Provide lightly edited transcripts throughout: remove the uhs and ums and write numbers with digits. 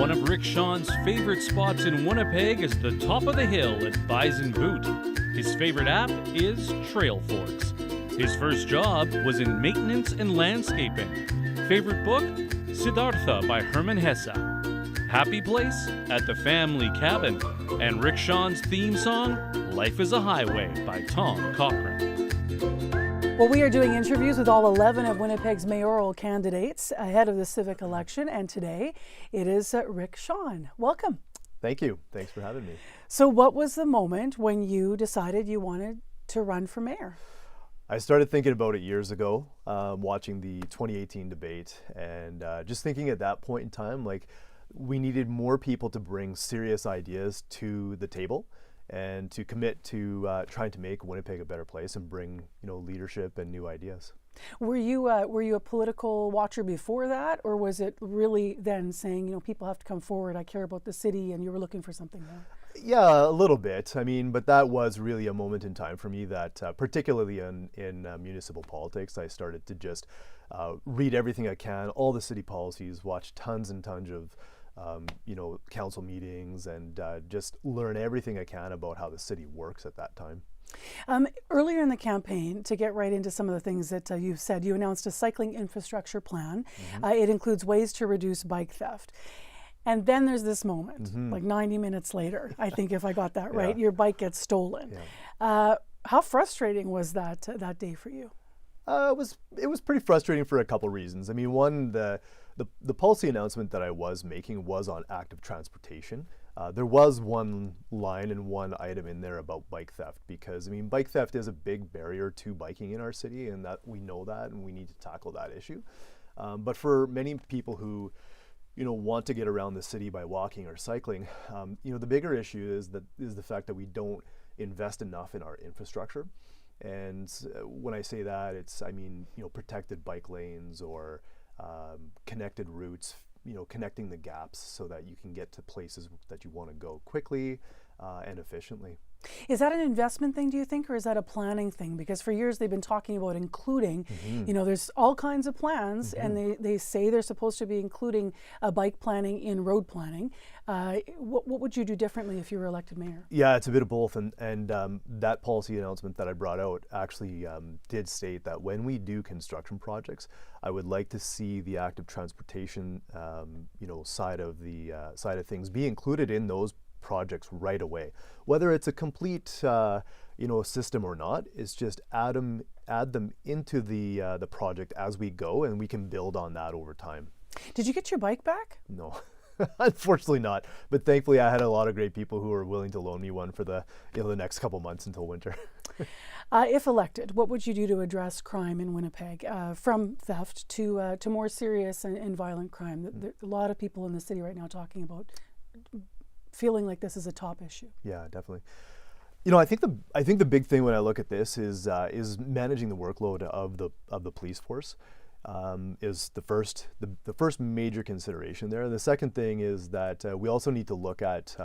One of Rick Shone's favorite spots in Winnipeg is the top of the hill at Bison Boot. His favorite app is Trail Forks. His first job was in maintenance and landscaping. Favorite book? Siddhartha by Hermann Hesse. Happy place? At the Family Cabin. And Rick Shone's theme song, Life is a Highway by Tom Cochrane. Well, we are doing interviews with all 11 of Winnipeg's mayoral candidates ahead of the civic election, and today it is Rick Shone. Welcome. Thank you. Thanks for having me. So what was the moment when you decided you wanted to run for mayor? I started thinking about it years ago, watching the 2018 debate, and just thinking at that point in time, like, we needed more people to bring serious ideas to the table and to commit to trying to make Winnipeg a better place and bring, leadership and new ideas. Were you a political watcher before that, or was it really then saying, people have to come forward, I care about the city, and you were looking for something more? Yeah, a little bit. But that was really a moment in time for me that, particularly in municipal politics, I started to just read everything I can, all the city policies, watch tons and tons of council meetings, and just learn everything I can about how the city works at that time. Earlier in the campaign, to get right into some of the things that you've said, you announced a cycling infrastructure plan. It includes ways to reduce bike theft. And then there's this moment, like 90 minutes later, I think if I got that right, your bike gets stolen. Yeah. How frustrating was that day for you? It was pretty frustrating for a couple reasons. One, the policy announcement that I was making was on active transportation. There was one line and one item in there about bike theft, because bike theft is a big barrier to biking in our city, and that we know that, and we need to tackle that issue. But for many people who want to get around the city by walking or cycling, the bigger issue is the fact that we don't invest enough in our infrastructure. And when I say that, it's protected bike lanes or connected routes, connecting the gaps so that you can get to places that you want to go quickly and efficiently. Is that an investment thing, do you think, or is that a planning thing? Because for years they've been talking about including, there's all kinds of plans, and they say they're supposed to be including bike planning in road planning. What would you do differently if you were elected mayor? Yeah, it's a bit of both, and that policy announcement that I brought out actually did state that when we do construction projects, I would like to see the active transportation, side of things be included in those projects right away. Whether it's a complete system or not, it's just add them into the project as we go, and we can build on that over time. Did you get your bike back? No. Unfortunately not, but thankfully I had a lot of great people who were willing to loan me one for the next couple months until winter. If elected, what would you do to address crime in Winnipeg, from theft to more serious and violent crime? There are a lot of people in the city right now talking about feeling like this is a top issue. Yeah, definitely. I think the big thing when I look at this is managing the workload of the police force. Is the first major consideration there. The second thing is that we also need to look at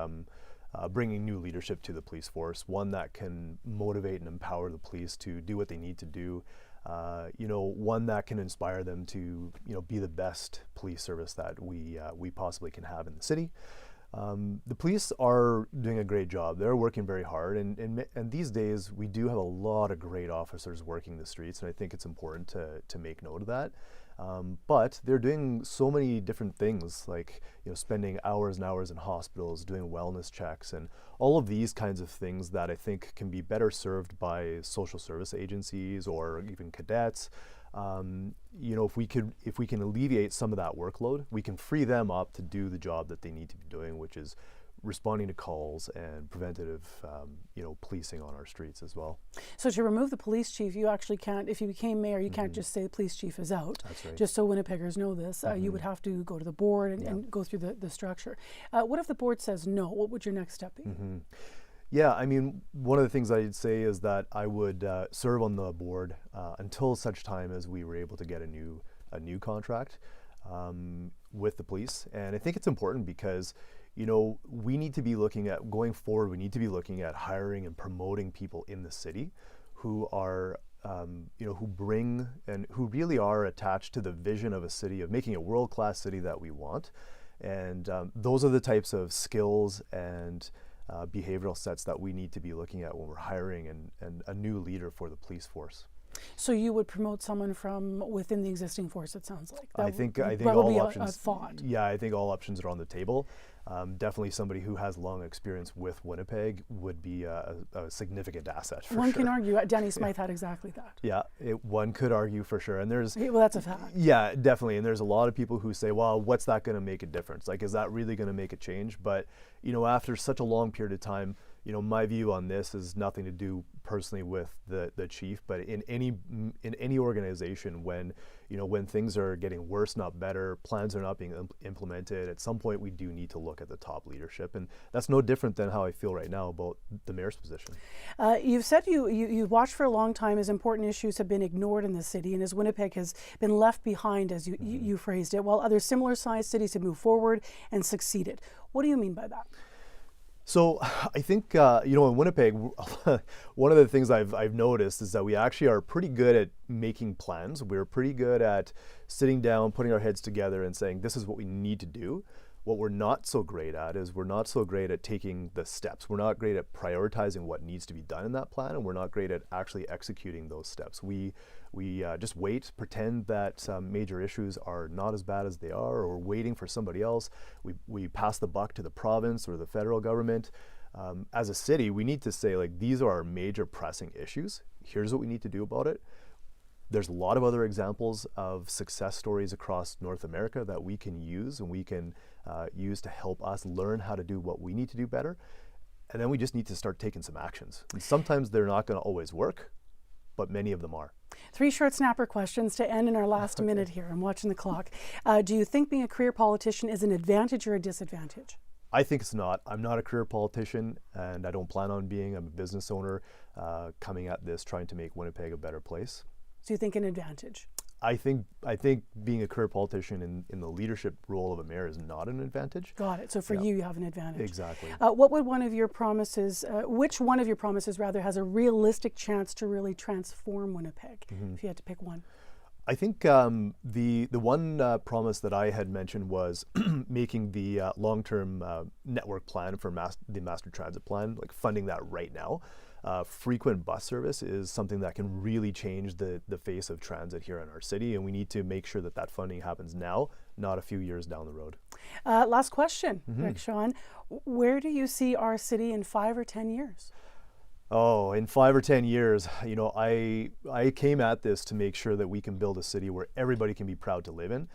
bringing new leadership to the police force, one that can motivate and empower the police to do what they need to do, one that can inspire them to be the best police service that we possibly can have in the city. The police are doing a great job. They're working very hard, and these days we do have a lot of great officers working the streets, and I think it's important to make note of that. But they're doing so many different things, like spending hours and hours in hospitals, doing wellness checks, and all of these kinds of things that I think can be better served by social service agencies or even cadets. If we can alleviate some of that workload, we can free them up to do the job that they need to be doing, which is responding to calls and preventative, policing on our streets as well. So to remove the police chief, you actually can't, if you became mayor, you can't just say the police chief is out. That's right. Just so Winnipeggers know this, you would have to go to the board and go through the structure. What if the board says no? What would your next step be? Yeah, one of the things I'd say is that I would serve on the board until such time as we were able to get a new contract with the police. And I think it's important because, we need to be looking at, going forward, we need to be looking at hiring and promoting people in the city who are, who bring and who really are attached to the vision of a city, of making a world-class city that we want. And those are the types of skills and behavioral sets that we need to be looking at when we're hiring and a new leader for the police force. So you would promote someone from within the existing force, it sounds like. I think that all would be options. a thought. Yeah, I think all options are on the table. Definitely somebody who has long experience with Winnipeg would be a significant asset for One sure. can argue. Danny Smythe had exactly that. Yeah, one could argue for sure. And there's Well, that's a fact. yeah, definitely. And there's a lot of people who say, well, what's that going to make a difference? Like, is that really going to make a change? But, after such a long period of time, my view on this is nothing to do personally with the chief, but in any organization, when things are getting worse, not better, plans are not being implemented, at some point we do need to look at the top leadership, and that's no different than how I feel right now about the mayor's position. You've said you've watched for a long time as important issues have been ignored in the city, and as Winnipeg has been left behind, as you phrased it, while other similar-sized cities have moved forward and succeeded. What do you mean by that? So I think, in Winnipeg, one of the things I've noticed is that we actually are pretty good at making plans. We're pretty good at sitting down, putting our heads together and saying, this is what we need to do. What we're not so great at is we're not so great at taking the steps. We're not great at prioritizing what needs to be done in that plan, and we're not great at actually executing those steps. We just wait, pretend that major issues are not as bad as they are, or we're waiting for somebody else. We pass the buck to the province or the federal government. As a city, we need to say, like, these are our major pressing issues. Here's what we need to do about it. There's a lot of other examples of success stories across North America that we can use and we can use to help us learn how to do what we need to do better. And then we just need to start taking some actions. And sometimes they're not going to always work, but many of them are. 3 short snapper questions to end in our last minute here. I'm watching the clock. Do you think being a career politician is an advantage or a disadvantage? I think it's not. I'm not a career politician, and I don't plan on being. I'm a business owner coming at this, trying to make Winnipeg a better place. So you think an advantage? I think being a career politician in the leadership role of a mayor is not an advantage. Got it. So for you have an advantage. Exactly. What would one of your promises, which one of your promises rather, has a realistic chance to really transform Winnipeg, if you had to pick one? I think the one promise that I had mentioned was making the long-term network plan for the master transit plan, like funding that right now. Frequent bus service is something that can really change the face of transit here in our city, and we need to make sure that funding happens now, not a few years down the road. Last question, Rick Shone. Where do you see our city in 5 or 10 years? Oh, in 5 or 10 years, I came at this to make sure that we can build a city where everybody can be proud to live in.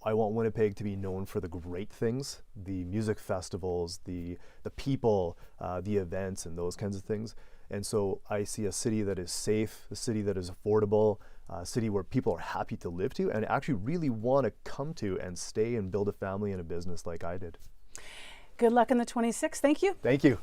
I want Winnipeg to be known for the great things, the music festivals, the people, the events, and those kinds of things. And so I see a city that is safe, a city that is affordable, a city where people are happy to live to and actually really want to come to and stay and build a family and a business like I did. Good luck on the 26th. Thank you. Thank you.